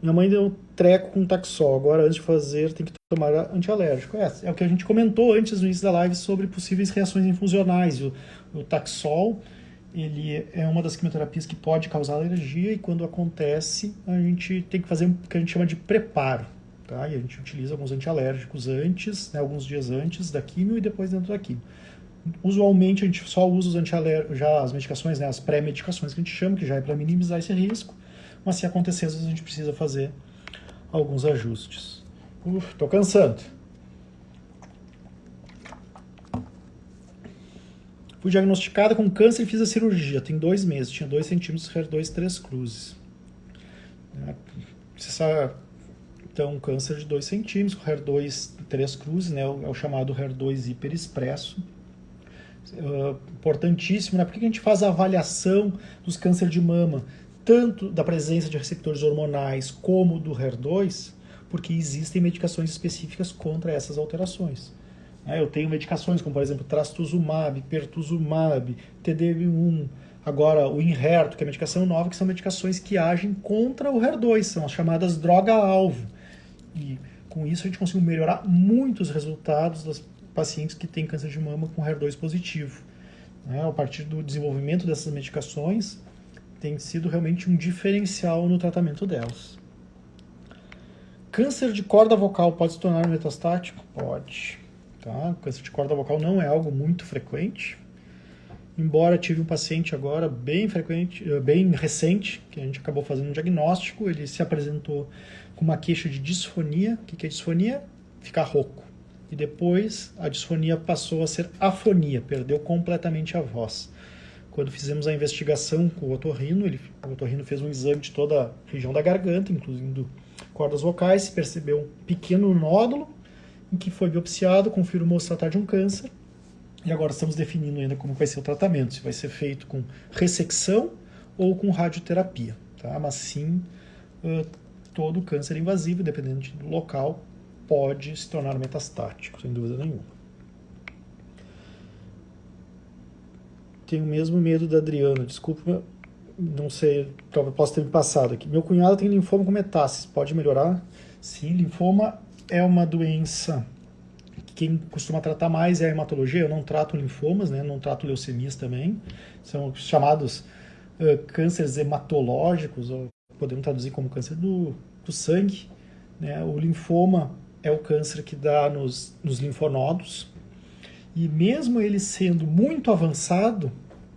Minha mãe deu um treco com Taxol. Agora, antes de fazer, tem que tomar antialérgico. É o que a gente comentou antes no início da live sobre possíveis reações infusionais. O Taxol, ele é uma das quimioterapias que pode causar alergia e quando acontece, a gente tem que fazer o que a gente chama de preparo. Tá? E a gente utiliza alguns antialérgicos antes, né, alguns dias antes da quimio e depois dentro da quimio. Usualmente, a gente só usa os antialérgicos, já as medicações, né, as pré-medicações que a gente chama, que já é para minimizar esse risco. Mas se acontecer, às vezes a gente precisa fazer alguns ajustes. Tô cansando. Fui diagnosticada com câncer e fiz a cirurgia. Tem 2 meses. Tinha 2 centímetros, HER2, 3 cruzes. Você sabe, então, câncer de 2 centímetros, HER2, 3 cruzes, né? É o chamado HER2 hiperexpresso. Importantíssimo, né? Por que a gente faz a avaliação dos cânceres de mama? Tanto da presença de receptores hormonais como do HER2, porque existem medicações específicas contra essas alterações. Eu tenho medicações como, por exemplo, trastuzumab, pertuzumab, TD1, agora o Inherto, que é a medicação nova, que são medicações que agem contra o HER2, são as chamadas droga-alvo. E com isso a gente conseguiu melhorar muito os resultados das pacientes que têm câncer de mama com HER2 positivo. A partir do desenvolvimento dessas medicações, tem sido realmente um diferencial no tratamento delas. Câncer de corda vocal pode se tornar metastático? Pode. Tá? Câncer de corda vocal não é algo muito frequente. Embora tive um paciente agora bem recente, que a gente acabou fazendo um diagnóstico, ele se apresentou com uma queixa de disfonia. O que é disfonia? Ficar rouco. E depois a disfonia passou a ser afonia, perdeu completamente a voz. Quando fizemos a investigação com o otorrino, o otorrino fez um exame de toda a região da garganta, incluindo cordas vocais, se percebeu um pequeno nódulo, em que foi biopsiado, confirmou se tratar de um câncer, e agora estamos definindo ainda como vai ser o tratamento, se vai ser feito com ressecção ou com radioterapia. Tá? Mas sim, todo câncer invasivo, dependendo do local, pode se tornar metastático, sem dúvida nenhuma. Tenho o mesmo medo da Adriana, desculpa, não sei, talvez possa ter me passado aqui. Meu cunhado tem linfoma com metástases, pode melhorar? Sim, linfoma é uma doença que quem costuma tratar mais é a hematologia. Eu não trato linfomas, né? Não trato leucemias também, são chamados cânceres hematológicos, ou podemos traduzir como câncer do sangue. Né? O linfoma é o câncer que dá nos linfonodos, e mesmo ele sendo muito avançado,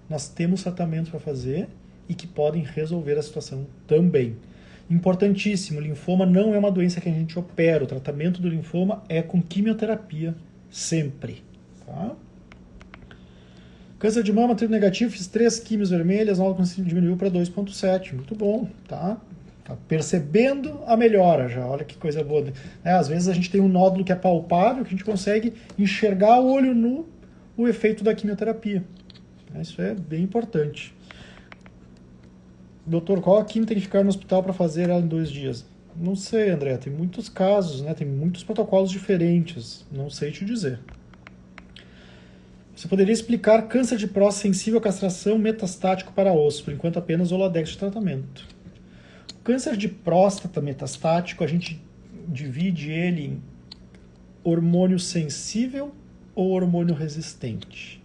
nós temos tratamentos para fazer e que podem resolver a situação também. Importantíssimo, linfoma não é uma doença que a gente opera. O tratamento do linfoma é com quimioterapia, sempre. Tá? Câncer de mama, trigo negativo, fiz 3 químios vermelhas, a diminuiu para 2,7. Muito bom, tá? Tá percebendo a melhora já, olha que coisa boa. Às vezes a gente tem um nódulo que é palpável, que a gente consegue enxergar a olho nu o efeito da quimioterapia. Isso é bem importante. Doutor, qual a quimio tem que ficar no hospital para fazer ela em 2 dias? Não sei, André, tem muitos casos, né? Tem muitos protocolos diferentes, não sei te dizer. Você poderia explicar câncer de próstata sensível à castração metastático para osso, por enquanto apenas Zoladex de tratamento. O câncer de próstata metastático, a gente divide ele em hormônio sensível ou hormônio resistente.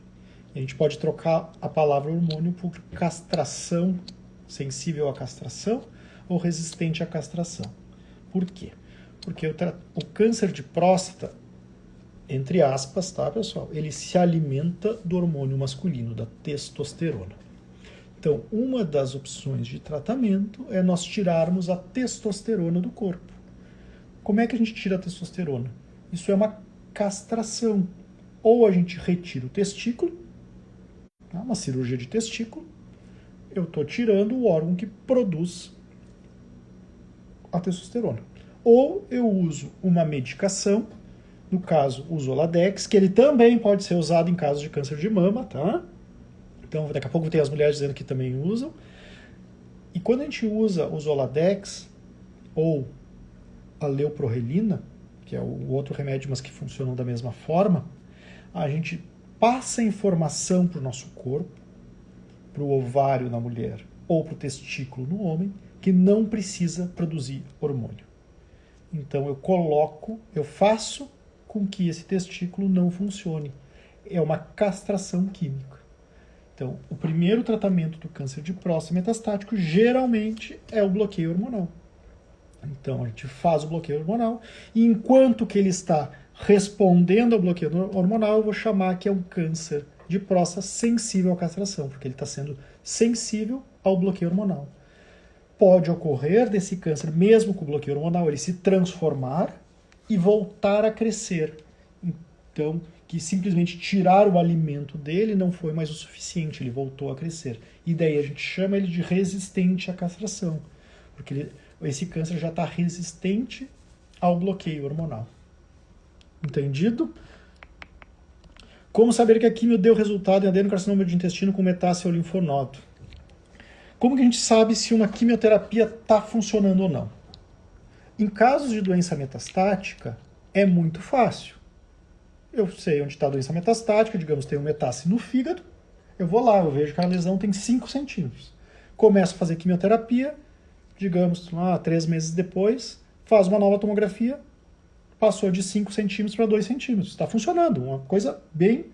A gente pode trocar a palavra hormônio por castração, sensível à castração ou resistente à castração. Por quê? Porque o câncer de próstata, entre aspas, tá, pessoal? Ele se alimenta do hormônio masculino, da testosterona. Então, uma das opções de tratamento é nós tirarmos a testosterona do corpo. Como é que a gente tira a testosterona? Isso é uma castração. Ou a gente retira o testículo, tá? Uma cirurgia de testículo, eu estou tirando o órgão que produz a testosterona. Ou eu uso uma medicação, no caso o Zoladex, que ele também pode ser usado em casos de câncer de mama, tá? Então daqui a pouco tem as mulheres dizendo que também usam. E quando a gente usa o Zoladex ou a leuprorelina, que é o outro remédio, mas que funcionam da mesma forma, a gente passa informação para o nosso corpo, para o ovário na mulher ou para o testículo no homem, que não precisa produzir hormônio. Então eu faço com que esse testículo não funcione. É uma castração química. Então, o primeiro tratamento do câncer de próstata metastático geralmente é o bloqueio hormonal. Então, a gente faz o bloqueio hormonal e enquanto que ele está respondendo ao bloqueio hormonal, eu vou chamar que é um câncer de próstata sensível à castração, porque ele está sendo sensível ao bloqueio hormonal. Pode ocorrer desse câncer, mesmo com o bloqueio hormonal, ele se transformar e voltar a crescer. Então, que simplesmente tirar o alimento dele não foi mais o suficiente, ele voltou a crescer. E daí a gente chama ele de resistente à castração, porque esse câncer já está resistente ao bloqueio hormonal. Entendido? Como saber que a quimio deu resultado em adenocarcinoma de intestino com metástase ao linfonodo? Como que a gente sabe se uma quimioterapia está funcionando ou não? Em casos de doença metastática, é muito fácil. Eu sei onde está a doença metastática, digamos, tem uma metástase no fígado, eu vou lá, eu vejo que a lesão tem 5 centímetros. Começo a fazer quimioterapia, digamos, 3 meses depois, faz uma nova tomografia, passou de 5 centímetros para 2 centímetros. Está funcionando, uma coisa bem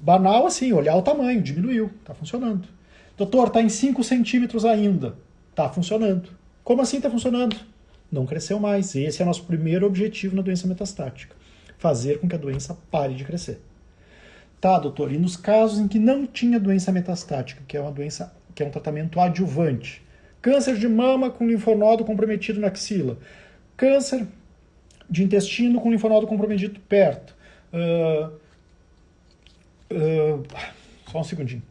banal assim, olhar o tamanho, diminuiu, está funcionando. Doutor, está em 5 centímetros ainda. Está funcionando. Como assim está funcionando? Não cresceu mais. Esse é o nosso primeiro objetivo na doença metastática. Fazer com que a doença pare de crescer. Tá, doutor, e nos casos em que não tinha doença metastática, que é uma doença, que é um tratamento adjuvante, câncer de mama com linfonodo comprometido na axila, câncer de intestino com linfonodo comprometido perto. Só um segundinho.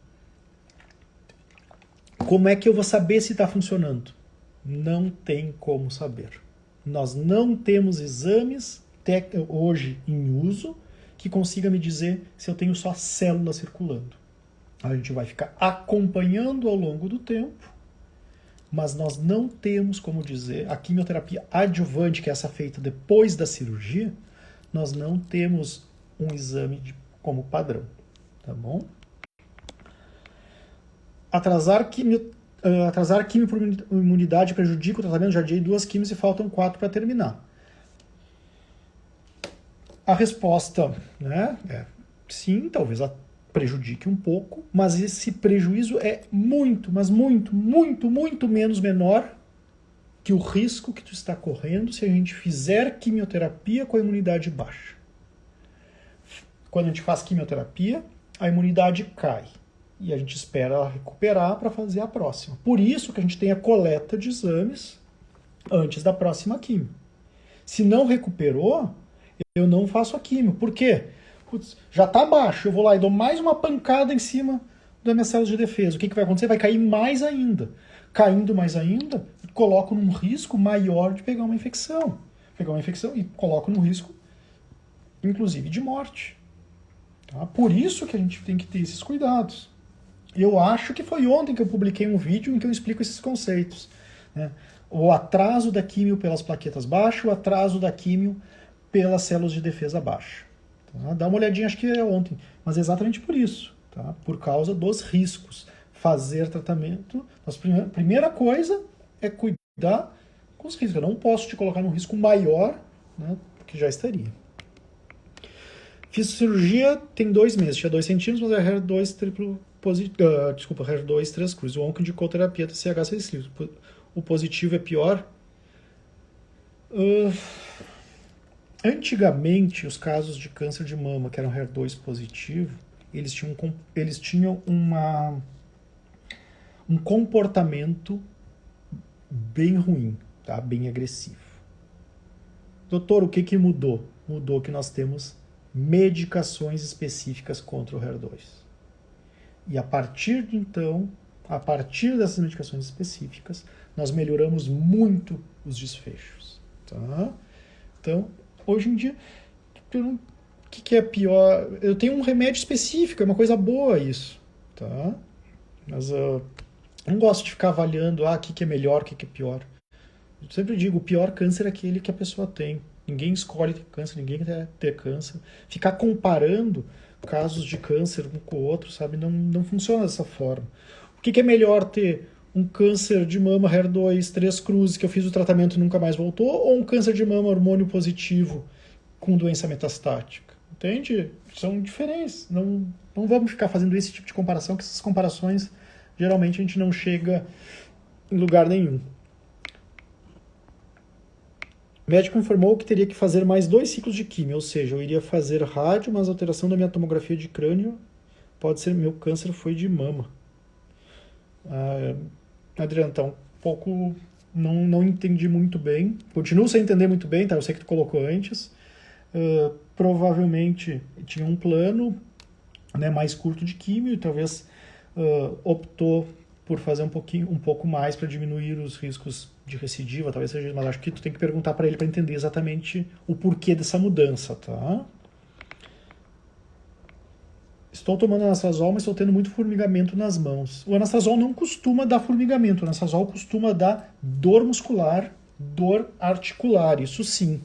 Como é que eu vou saber se está funcionando? Não tem como saber. Nós não temos exames hoje em uso que consiga me dizer se eu tenho só células circulando. A gente vai ficar acompanhando ao longo do tempo, mas nós não temos como dizer, a quimioterapia adjuvante, que é essa feita depois da cirurgia, nós não temos um exame como padrão, tá bom? Atrasar quimio por imunidade prejudica o tratamento? Já adiei 2 quimios e faltam 4 para terminar. A resposta, né, é sim, talvez prejudique um pouco, mas esse prejuízo é muito, mas muito, muito, muito menos menor que o risco que tu está correndo se a gente fizer quimioterapia com a imunidade baixa. Quando a gente faz quimioterapia, a imunidade cai. E a gente espera ela recuperar para fazer a próxima. Por isso que a gente tem a coleta de exames antes da próxima quimio. Se não recuperou, eu não faço a quimio. Por quê? Putz, já está baixo, eu vou lá e dou mais uma pancada em cima das minhas células de defesa. O que vai acontecer? Vai cair mais ainda. Caindo mais ainda, coloco num risco maior de pegar uma infecção. Pegar uma infecção e coloco num risco, inclusive, de morte. Tá? Por isso que a gente tem que ter esses cuidados. Eu acho que foi ontem que eu publiquei um vídeo em que eu explico esses conceitos, né? O atraso da químio pelas plaquetas baixo, o atraso da químio pelas células de defesa baixa. Tá? Dá uma olhadinha, acho que é ontem, mas é exatamente por isso, tá? Por causa dos riscos. Fazer tratamento, a primeira coisa é cuidar com os riscos. Eu não posso te colocar num risco maior, né, que já estaria. Fiz cirurgia tem 2 meses, tinha 2 centímetros, mas é HER2 triplo positivo, HER2 3 cruzes. O onco indicou terapia TCH 6 livros. O positivo é pior? Antigamente, os casos de câncer de mama que eram HER2 positivo, eles tinham um comportamento bem ruim, tá? Bem agressivo. Doutor, o que mudou? Mudou que nós temos medicações específicas contra o HER2. E a partir de então, a partir dessas medicações específicas, nós melhoramos muito os desfechos. Tá? Então, hoje em dia, o que é pior? Eu tenho um remédio específico, é uma coisa boa isso. Tá? Mas eu não gosto de ficar avaliando o que é melhor, o que é pior. Eu sempre digo, o pior câncer é aquele que a pessoa tem. Ninguém escolhe ter câncer, ninguém quer ter câncer. Ficar comparando casos de câncer um com o outro, sabe? Não funciona dessa forma. O que é melhor ter um câncer de mama HER2, 3 cruzes, que eu fiz o tratamento e nunca mais voltou, ou um câncer de mama hormônio positivo com doença metastática? Entende? São diferentes. Não vamos ficar fazendo esse tipo de comparação, que essas comparações, geralmente, a gente não chega em lugar nenhum. O médico informou que teria que fazer mais 2 ciclos de quimio, ou seja, eu iria fazer rádio, mas a alteração da minha tomografia de crânio pode ser meu câncer foi de mama. Adriano, então, um pouco não entendi muito bem. Continuo sem entender muito bem, tá? Eu sei que tu colocou antes. Provavelmente tinha um plano, né, mais curto de quimio e talvez optou por fazer um pouco mais para diminuir os riscos de recidiva, talvez seja, mas acho que tu tem que perguntar para ele para entender exatamente o porquê dessa mudança, tá? Estou tomando anastrozol, mas estou tendo muito formigamento nas mãos. O anastrozol não costuma dar formigamento, o anastrozol costuma dar dor muscular, dor articular, isso sim,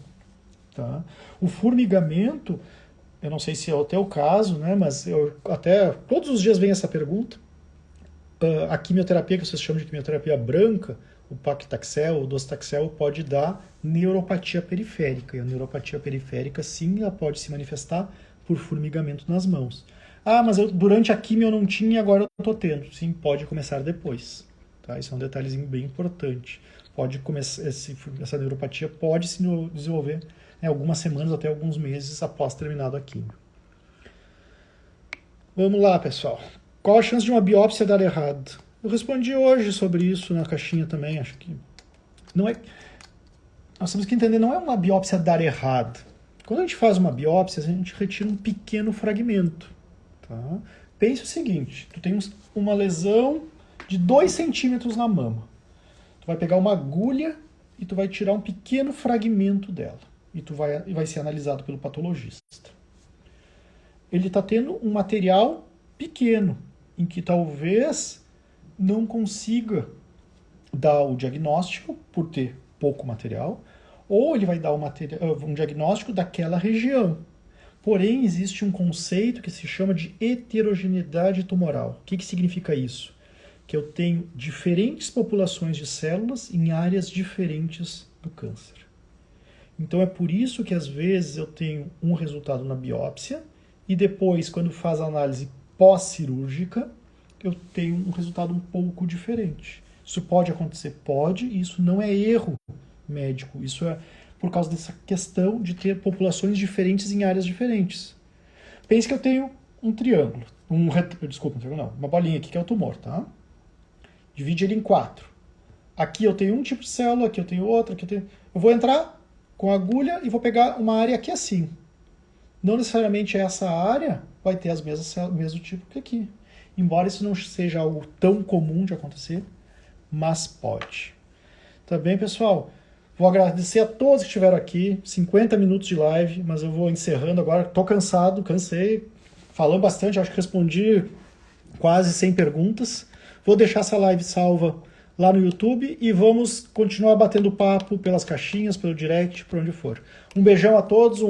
tá? O formigamento, eu não sei se é o teu caso, né, mas até todos os dias vem essa pergunta. A quimioterapia, que vocês chamam de quimioterapia branca, o paclitaxel, o docetaxel, pode dar neuropatia periférica. E a neuropatia periférica, sim, ela pode se manifestar por formigamento nas mãos. Mas durante a quimio eu não tinha e agora eu estou tendo. Sim, pode começar depois. Tá? Isso é um detalhezinho bem importante. Pode começar, essa neuropatia pode se desenvolver, né, algumas semanas até alguns meses após terminado a quimio. Vamos lá, pessoal. Qual a chance de uma biópsia dar errado? Eu respondi hoje sobre isso na caixinha também, acho que não é. Nós temos que entender, não é uma biópsia dar errado. Quando a gente faz uma biópsia, a gente retira um pequeno fragmento. Tá? Pense o seguinte, tu tem uma lesão de 2 centímetros na mama. Tu vai pegar uma agulha e tu vai tirar um pequeno fragmento dela. E vai ser analisado pelo patologista. Ele está tendo um material pequeno, em que talvez não consiga dar o diagnóstico por ter pouco material, ou ele vai dar um diagnóstico daquela região. Porém, existe um conceito que se chama de heterogeneidade tumoral. O que significa isso? Que eu tenho diferentes populações de células em áreas diferentes do câncer. Então é por isso que às vezes eu tenho um resultado na biópsia e depois, quando faz a análise pós-cirúrgica, eu tenho um resultado um pouco diferente. Isso pode acontecer? Pode, e isso não é erro médico. Isso é por causa dessa questão de ter populações diferentes em áreas diferentes. Pense que eu tenho um triângulo, uma bolinha aqui que é o tumor, tá? Divide ele em 4. Aqui eu tenho um tipo de célula, aqui eu tenho outra, aqui eu tenho... Eu vou entrar com a agulha e vou pegar uma área aqui assim. Não necessariamente essa área vai ter o mesmo tipo que aqui. Embora isso não seja algo tão comum de acontecer, mas pode. Tá bem, pessoal? Vou agradecer a todos que estiveram aqui. 50 minutos de live, mas eu vou encerrando agora. Estou cansei. Falando bastante, acho que respondi quase 100 perguntas. Vou deixar essa live salva lá no YouTube e vamos continuar batendo papo pelas caixinhas, pelo direct, por onde for. Um beijão a todos,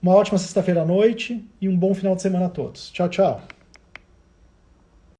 Uma ótima sexta-feira à noite e um bom final de semana a todos. Tchau, tchau.